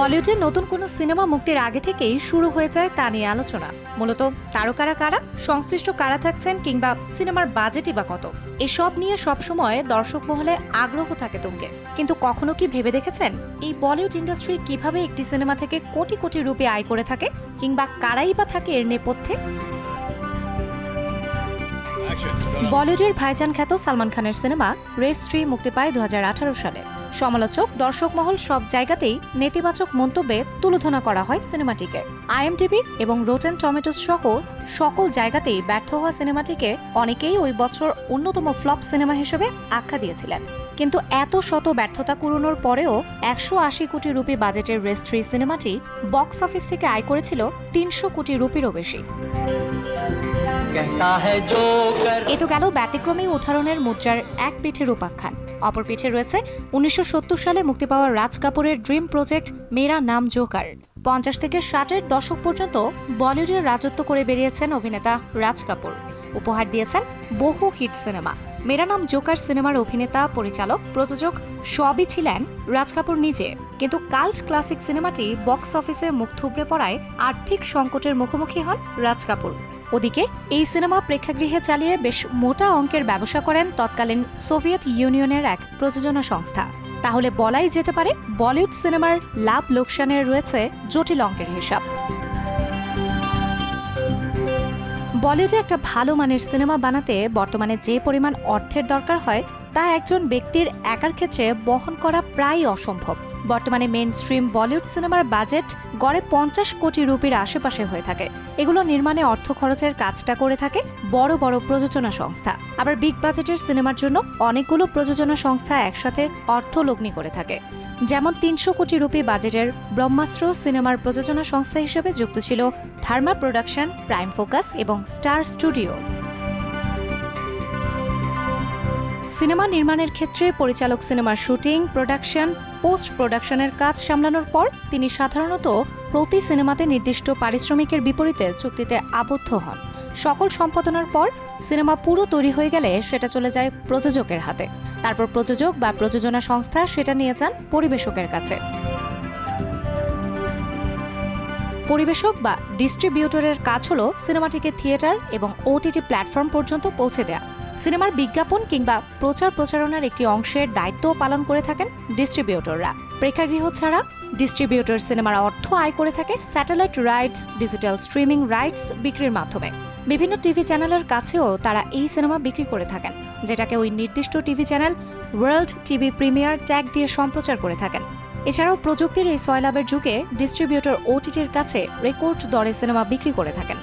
বলিউডে নতুন কোনো সিনেমা মুক্তির আগে থেকেই শুরু হয়ে যায় তা নিয়ে আলোচনা। মূলত তারকারা কারা, সংশ্লিষ্ট কারা থাকছেন, কিংবা সিনেমার বাজেটই বা কত, এসব নিয়ে সবসময় দর্শক মহলে আগ্রহ থাকে তুঙ্গে। কিন্তু কখনো কি ভেবে দেখেছেন এই বলিউড ইন্ডাস্ট্রি কিভাবে একটি সিনেমা থেকে কোটি কোটি রুপি আয় করে থাকে, কিংবা কারাই বা থাকে এর নেপথ্যে? বলিউডের ভাইজান খ্যাত সালমান খানের সিনেমা রেস 3 মুক্তি পায় 2018 সালে। সমালোচক, দর্শক মহল সব জায়গাতেই নেতিবাচক মন্তব্যে তুলোধনা করা হয় সিনেমাটিকে। IMDb এবং রোটেন টমেটোস সহ সকল জায়গাতেই ব্যর্থ হওয়া সিনেমাটিকে অনেকেই ওই বছর অন্যতম ফ্লপ সিনেমা হিসেবে আখ্যা দিয়েছিলেন। কিন্তু এত শত ব্যর্থতা কুড়োনোর পরেও 180 কোটি রুপি বাজেটের রেস 3 সিনেমাটি বক্স অফিস থেকে আয় করেছিল 300 কোটি রুপিরও বেশি। এ তো গেল ব্যতিক্রমী উদাহরণের মুদ্রার এক পিঠের উপাখ্যান। অপর পিঠে রয়েছে 1970 সালে মুক্তি পাওয়া রাজ কাপুরের ড্রিম প্রজেক্ট মেরা নাম জোকার। 50 থেকে 60-এর দশক পর্যন্ত বলিউডের রাজত্ব করে বেরিয়েছেন অভিনেতা রাজ কাপুর। উপহার দিয়েছেন বহু হিট সিনেমা। মেরা নাম জোকার সিনেমার অভিনেতা, পরিচালক, প্রযোজক সবই ছিলেন রাজ কাপুর নিজে। কিন্তু কাল্ট ক্লাসিক সিনেমাটি বক্স অফিসে মুখ থুবড়ে পড়ায় আর্থিক সংকটের মুখোমুখি হন রাজ কাপুর। ওদিকে এই সিনেমা প্রেক্ষাগৃহে চালিয়ে বেশ মোটা অঙ্কের ব্যবসা করেন তৎকালীন সোভিয়েত ইউনিয়নের এক প্রযোজনা সংস্থা। তাহলে বলাই যেতে পারে বলিউড সিনেমার লাভ লোকসানের রয়েছে জটিল অঙ্কের হিসাব। বলিউডে একটা ভালো মানের সিনেমা বানাতে বর্তমানে যে পরিমাণ অর্থের দরকার হয় তা একজন ব্যক্তির একার ক্ষেত্রে বহন করা প্রায় অসম্ভব। বর্তমানে মেইন স্ট্রিম বলিউড সিনেমার বাজেট গড়ে 50 কোটি রুপির আশেপাশে হয়ে থাকে। এগুলো নির্মাণে অর্থ খরচের কাজটা করে থাকে বড় বড় প্রযোজনা সংস্থা। আবার বিগ বাজেটের সিনেমার জন্য অনেকগুলো প্রযোজনা সংস্থা একসাথে অর্থ লগ্নি করে থাকে। যেমন 300 কোটি রুপি বাজেটের ব্রহ্মাস্ত্র সিনেমার প্রযোজনা সংস্থা হিসেবে যুক্ত ছিল ধার্মা প্রোডাকশন, প্রাইম ফোকাস এবং স্টার স্টুডিও। সিনেমা নির্মাণের ক্ষেত্রে পরিচালক সিনেমার শুটিং, প্রোডাকশন, পোস্ট প্রোডাকশনের কাজ সামলানোর পর তিনি সাধারণত প্রতি সিনেমাতে নির্দিষ্ট পারিশ্রমিকের বিপরীতে চুক্তিতে আবদ্ধ হন। সকল সম্পাদনার পর সিনেমা পুরো তৈরি হয়ে গেলে সেটা চলে যায় প্রযোজকের হাতে। তারপর প্রযোজক বা প্রযোজনা সংস্থা সেটা নিয়ে যান পরিবেশকের কাছে। পরিবেশক বা ডিস্ট্রিবিউটরের কাজ হলো সিনেমাটিকে থিয়েটার এবং OTT প্ল্যাটফর্ম পর্যন্ত পৌঁছে দেয়া। সিনেমার বিজ্ঞাপন কিংবা প্রচারণার একটি অংশের দায়িত্ব পালন করে থাকেন ডিস্ট্রিবিউটররা। প্রেক্ষাগৃহ ছাড়া ডিস্ট্রিবিউটর সিনেমার অর্থ আয় করে থাকে satellite rights, digital streaming rights বিক্রির মাধ্যমে। বিভিন্ন টিভি চ্যানেলের কাছেও তারা এই সিনেমা বিক্রি করে থাকেন, যেটাকে ওই নির্দিষ্ট TV channel world TV premiere tag দিয়ে সম্প্রচার করে থাকেন। এছাড়াও প্রযুক্তির এই সয়লাভের যুগে ডিস্ট্রিবিউটর OTTর কাছে রেকর্ড দরে সিনেমা বিক্রি করে থাকেন।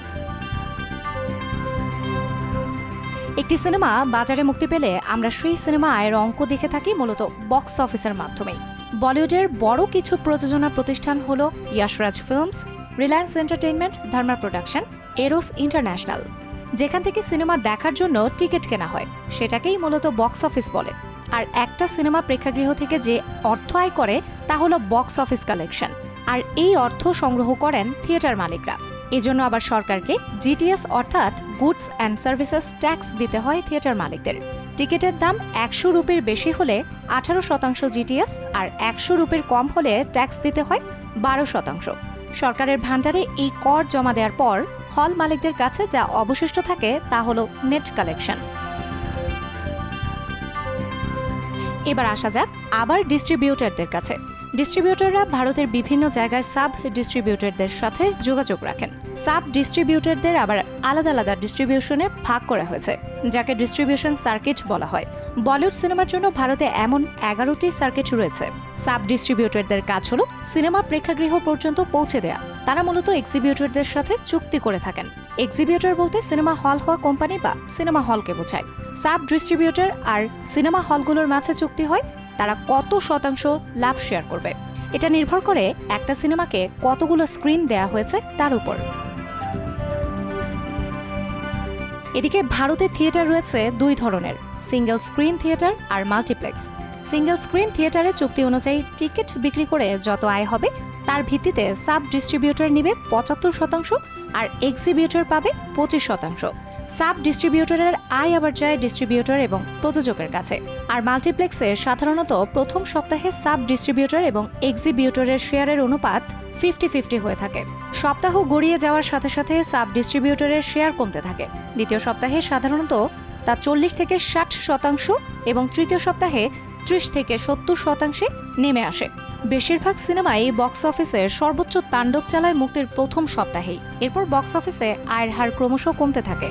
একটি সিনেমা বাজারে মুক্তি পেলে আমরা সেই সিনেমা আয়ের অঙ্ক দেখে থাকি মূলত বক্স অফিসের মাধ্যমেই। বলিউডের বড় কিছু প্রযোজনা প্রতিষ্ঠান হল Yash Raj films, Reliance entertainment, ধার্মা production, arrows international. যেখান থেকে সিনেমা দেখার জন্য টিকিট কেনা হয় সেটাকেই মূলত বক্স অফিস বলে। আর একটা সিনেমা প্রেক্ষাগৃহ থেকে যে অর্থ আয় করে তা হলো বক্স অফিস কালেকশন। আর এই অর্থ সংগ্রহ করেন থিয়েটার মালিকরা। এজন্য আবার সরকারকে GTS অর্থাৎ গুডস অ্যান্ড সার্ভিসেস ট্যাক্স দিতে হয় থিয়েটার মালিকদের। টিকিটের দাম 100 রুপির বেশি হলে 18% GTS, আর 100 রুপির কম হলে ট্যাক্স দিতে হয় 12%। সরকারের ভান্ডারে এই কর জমা দেওয়ার পর হল মালিকদের কাছে যা অবশিষ্ট থাকে তা হলো নেট কালেকশন। এবার আসা যাক আবার ডিস্ট্রিবিউটরদের কাছে। ডিস্ট্রিবিউটররা ভারতের বিভিন্ন জায়গায় সাব ডিস্ট্রিবিউটরদের সাথে যোগাযোগ রাখেন। সাব ডিস্ট্রিবিউটরদের আবার আলাদা আলাদা ডিস্ট্রিবিউশনে ভাগ করা হয়েছে, যাকে ডিস্ট্রিবিউশন সার্কিট বলা হয়। বলিউড সিনেমার জন্য ভারতে এমন 11টি সার্কিট রয়েছে। সাব ডিস্ট্রিবিউটরদের কাজ হলো সিনেমা প্রেক্ষাগৃহ পর্যন্ত পৌঁছে দেয়া। তারা মূলত এক্সিবিউটরদের সাথে চুক্তি করে থাকেন। এক্সিবিউটর বলতে সিনেমা হল হওয়া কোম্পানি বা সিনেমা হলকে বোঝায়। সাব ডিস্ট্রিবিউটর আর সিনেমা হলগুলোর মাঝে চুক্তি হয় তারা কত শতাংশ লাভ শেয়ার করবে। এটা নির্ভর করে একটা সিনেমাকে কতগুলো স্ক্রিন দেয়া হয়েছে তার উপর। এদিকে ভারতে থিয়েটার রয়েছে দুই ধরনের, সিঙ্গেল স্ক্রিন থিয়েটার আর মাল্টিপ্লেক্স। সিঙ্গেল স্ক্রিন থিয়েটারে চুক্তি অনুযায়ী টিকিট বিক্রি করে যত আয় হবে তার ভিত্তিতে সাব ডিস্ট্রিবিউটর নেবে 75% আর এক্সিবিউটর পাবে 25%। সাব ডিস্ট্রিবিউটরের আয় আবার যায় ডিস্ট্রিবিউটর এবং প্রযোজকের কাছে। আর মাল্টিপ্লেক্সে সাধারণত প্রথম সপ্তাহে সাব ডিস্ট্রিবিউটর এবং এক্সিবিউটরের শেয়ারের অনুপাত 50-50 হয়ে থাকে। সপ্তাহ গড়িয়ে যাওয়ার সাথে সাথে সাব ডিস্ট্রিবিউটরের শেয়ার কমতে থাকে। দ্বিতীয় সপ্তাহে সাধারণত তা 40-60% এবং তৃতীয় সপ্তাহে 30-70% নেমে আসে। বেশিরভাগ সিনেমাই বক্স অফিসে সর্বোচ্চ তাণ্ডব চালায় মুক্তির প্রথম সপ্তাহেই। এরপর বক্স অফিসে আয়ের হার ক্রমশ কমতে থাকে।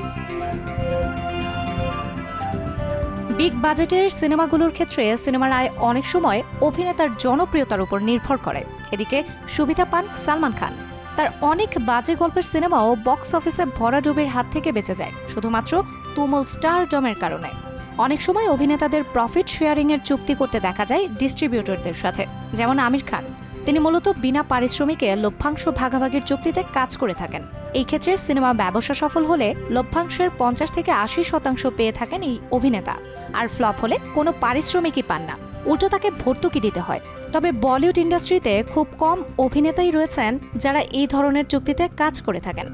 বিগ বাজেটের সিনেমাগুলোর ক্ষেত্রে সিনেমার আয় অনেক সময় অভিনেতার জনপ্রিয়তার উপর নির্ভর করে। এদিকে সুবিধা পান সালমান খান। তার অনেক বাজে গল্পের সিনেমাও বক্স অফিসে ভরাডুবির হাত থেকে বেঁচে যায় শুধুমাত্র তুমুল স্টারডমের কারণে। অনেক সময় অভিনেতাদের প্রফিট শেয়ারিংয়ের চুক্তি করতে দেখা যায় ডিস্ট্রিবিউটরদের সাথে, যেমন আমির খান। তিনি মূলত বিনা পারিশ্রমিকে লভ্যাংশ ভাগাভাগির চুক্তিতে কাজ করে থাকেন। এই ক্ষেত্রে সিনেমা ব্যবসা সফল হলে লভ্যাংশের 50-80% পেয়ে থাকেন এই অভিনেতা, আর ফ্লপ হলে কোনো পারিশ্রমিকই পান না, উল্টো তাকে ভর্তুকি দিতে হয়। তবে বলিউড ইন্ডাস্ট্রিতে খুব কম অভিনেতাই রয়েছেন যারা এই ধরনের চুক্তিতে কাজ করে থাকেন।